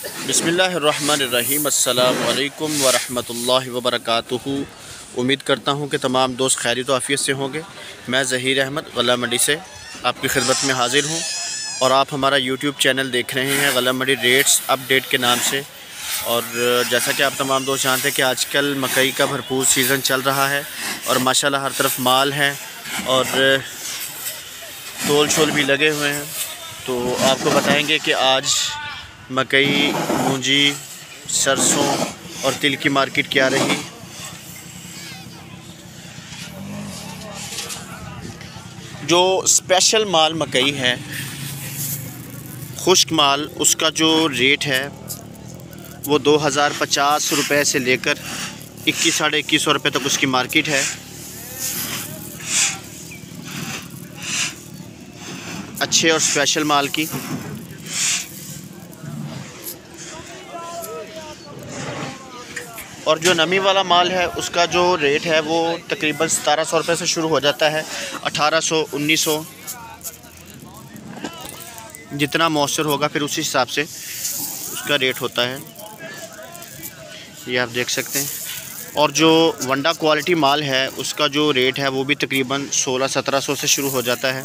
बिस्मिल्लाहिर्रहमानिर्रहीम। अस्सलामु अलैकुम वरहमतुल्लाहि वबरकातुहू। उम्मीद करता हूँ कि तमाम दोस्त खैरियत व आफ़ियत से होंगे। मैं ज़हीर अहमद गला मंडी से आपकी खिदमत में हाज़िर हूँ और आप हमारा यूट्यूब चैनल देख रहे हैं गला मंडी रेट्स अपडेट के नाम से। और जैसा कि आप तमाम दोस्त जानते हैं कि आजकल मकई का भरपूर सीज़न चल रहा है और माशाल्लाह हर तरफ माल है और तोल शोल भी लगे हुए हैं। तो आपको बताएंगे कि आज मकई, मूंजी, सरसों और तिल की मार्केट क्या रही। जो स्पेशल माल मकई है, खुश्क माल, उसका जो रेट है वो 2050 रुपये से लेकर 21 साढ़े 2100 रुपये तक उसकी मार्केट है। अच्छे और स्पेशल माल की। और जो नमी वाला माल है उसका जो रेट है वो तकरीबन 1700 रुपये से शुरू हो जाता है, 1800, 1900 जितना मौसर होगा फिर उसी हिसाब से उसका रेट होता है। ये आप देख सकते हैं। और जो वंडा क्वालिटी माल है उसका जो रेट है वो भी तकरीबन 1600-1700 से शुरू हो जाता है,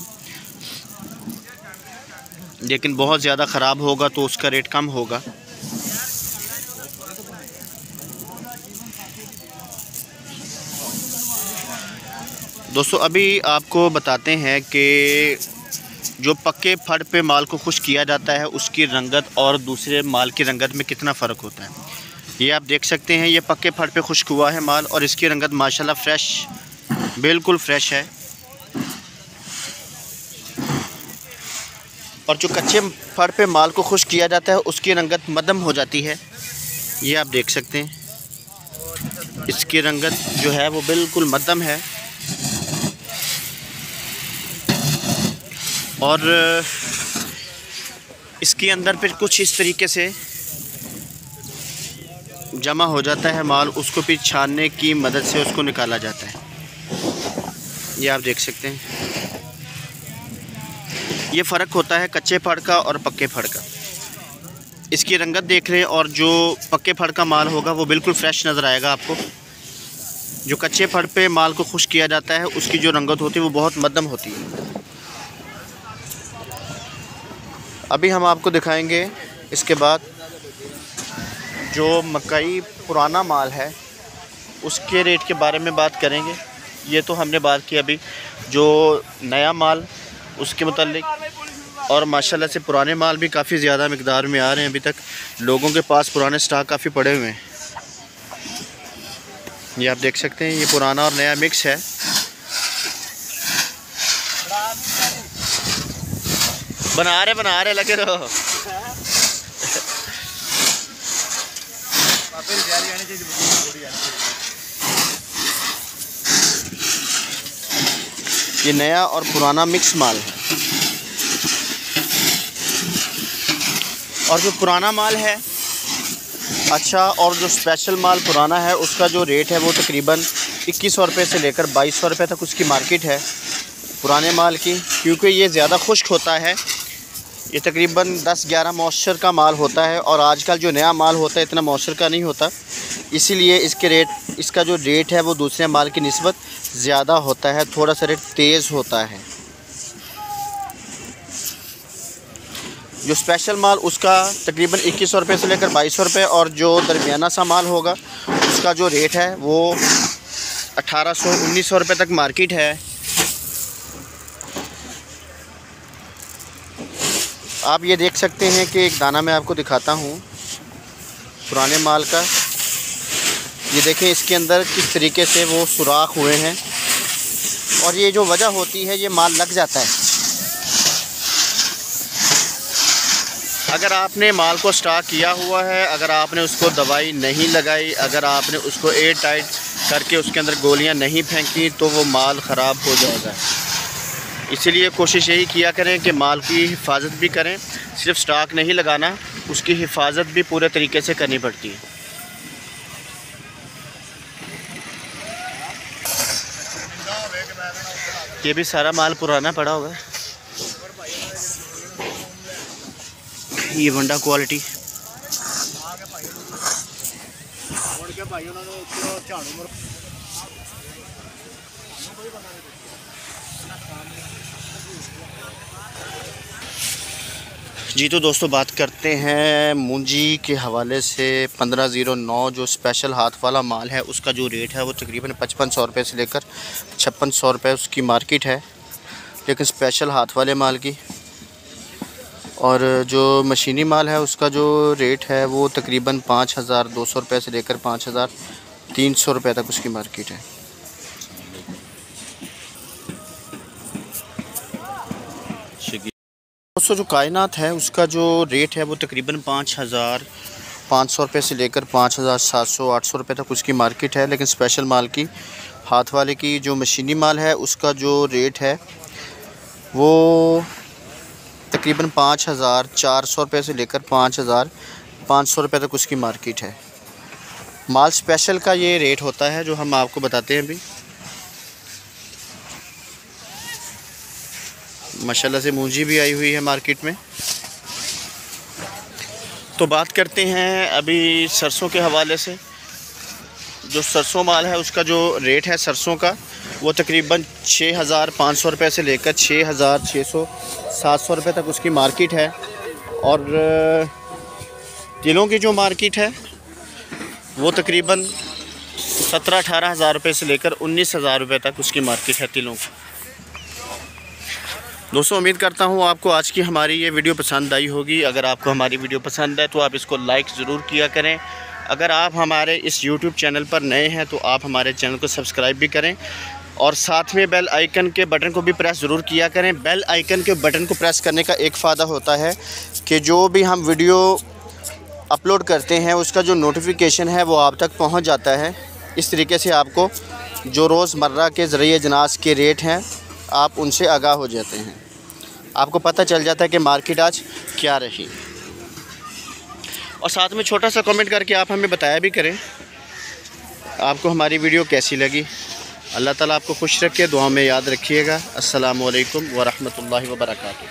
लेकिन बहुत ज़्यादा ख़राब होगा तो उसका रेट कम होगा। दोस्तों अभी आपको बताते हैं कि जो पक्के फड़ पे माल को खुश्क किया जाता है उसकी रंगत और दूसरे माल की रंगत में कितना फ़र्क होता है। ये आप देख सकते हैं, ये पक्के फड़ पे खुश्क हुआ है माल और इसकी रंगत माशाल्लाह फ़्रेश, बिल्कुल फ़्रेश है। और जो कच्चे फड़ पे माल को खुश्क किया जाता है उसकी रंगत मध्यम हो जाती है। ये आप देख सकते हैं, इसकी रंगत जो है वो बिल्कुल मध्यम है। और इसके अंदर फिर कुछ इस तरीके से जमा हो जाता है माल, उसको फिर छानने की मदद से उसको निकाला जाता है। ये आप देख सकते हैं, ये फ़र्क होता है कच्चे फड़ का और पक्के फड़ का। इसकी रंगत देख रहे हैं और जो पक्के फड़ का माल होगा वो बिल्कुल फ्रेश नज़र आएगा आपको। जो कच्चे फड़ पे माल को खुश्क किया जाता है उसकी जो रंगत होती है वो बहुत मध्यम होती है। अभी हम आपको दिखाएंगे इसके बाद जो मकई पुराना माल है उसके रेट के बारे में बात करेंगे। ये तो हमने बात की अभी जो नया माल उसके मुतालिक। और माशाल्लाह से पुराने माल भी काफ़ी ज़्यादा मिकदार में आ रहे हैं। अभी तक लोगों के पास पुराने स्टॉक काफ़ी पड़े हुए हैं। ये आप देख सकते हैं, ये पुराना और नया मिक्स है। बना रहे लगे रहो। ये नया और पुराना मिक्स माल है। और जो पुराना माल है अच्छा, और जो स्पेशल माल पुराना है उसका जो रेट है वो तकरीबन 2100 रुपये से लेकर 2200 रुपये तक उसकी मार्केट है पुराने माल की। क्योंकि ये ज़्यादा खुश्क होता है, ये तकरीबन 10-11 मॉइस्चर का माल होता है और आजकल जो नया माल होता है इतना मॉइस्चर का नहीं होता, इसीलिए इसका जो रेट है वो दूसरे माल की निस्बत ज़्यादा होता है, थोड़ा सा रेट तेज़ होता है। जो स्पेशल माल उसका तकरीबन 2100 रुपये से लेकर 2200 रुपये और जो दरमियाना सा माल होगा उसका जो रेट है वो 1800-1900 रुपये तक मार्केट है। आप ये देख सकते हैं कि एक दाना मैं आपको दिखाता हूँ पुराने माल का। ये देखें इसके अंदर किस तरीके से वो सुराख हुए हैं और ये जो वजह होती है ये माल लग जाता है। अगर आपने माल को स्टॉक किया हुआ है, अगर आपने उसको दवाई नहीं लगाई, अगर आपने उसको एयर टाइट करके उसके अंदर गोलियां नहीं फेंकी तो वो माल ख़राब हो जाएगा। इसीलिए कोशिश यही किया करें कि माल की हिफाजत भी करें, सिर्फ स्टॉक नहीं लगाना, उसकी हिफाजत भी पूरे तरीके से करनी पड़ती है। ये भी सारा माल पुराना पड़ा होगा। ये वंडा क्वालिटी भाई उन्होंने झाड़ू जी। तो दोस्तों बात करते हैं मूंजी के हवाले से। 1509 जो स्पेशल हाथ वाला माल है उसका जो रेट है वो तकरीबन 5500 रुपये से लेकर 5600 रुपये उसकी मार्केट है, लेकिन स्पेशल हाथ वाले माल की। और जो मशीनी माल है उसका जो रेट है वो तकरीबन 5200 रुपये से लेकर 5300 रुपये तक उसकी मार्केट है। दोस्तों जो कायनात है उसका जो रेट है वो तकरीबन 5500 रुपये से लेकर 5700-800 रुपये तक उसकी मार्केट है, लेकिन स्पेशल माल की हाथ वाले की जो मशीनी माल है उसका जो रेट है वो तकरीबन 5400 रुपये से लेकर 5500 रुपये तक उसकी मार्केट है। माल स्पेशल का ये रेट होता है जो हम आपको बताते हैं अभी। माशाल्लाह से मूंजी भी आई हुई है मार्केट में। तो बात करते हैं अभी सरसों के हवाले से। जो सरसों माल है उसका जो रेट है सरसों का वो तकरीबन 6500 रुपये से लेकर 6600-700 रुपये तक उसकी मार्केट है। और तिलों की जो मार्केट है वो तकरीबन 17-18 हज़ार रुपये से लेकर 19,000 रुपये तक उसकी मार्केट है तिलों की। दोस्तों उम्मीद करता हूँ आपको आज की हमारी ये वीडियो पसंद आई होगी। अगर आपको हमारी वीडियो पसंद है तो आप इसको लाइक ज़रूर किया करें। अगर आप हमारे इस YouTube चैनल पर नए हैं तो आप हमारे चैनल को सब्सक्राइब भी करें और साथ में बेल आइकन के बटन को भी प्रेस ज़रूर किया करें। बेल आइकन के बटन को प्रेस करने का एक फ़ायदा होता है कि जो भी हम वीडियो अपलोड करते हैं उसका जो नोटिफिकेशन है वो आप तक पहुँच जाता है। इस तरीके से आपको जो रोज़मर्रा के ज़रिए जनास के रेट हैं आप उनसे आगाह हो जाते हैं, आपको पता चल जाता है कि मार्केट आज क्या रही। और साथ में छोटा सा कमेंट करके आप हमें बताया भी करें आपको हमारी वीडियो कैसी लगी। अल्लाह ताला आपको खुश रखे, दुआ में याद रखिएगा। अस्सलामु अलैकुम व रहमतुल्लाहि व बरकातुहू।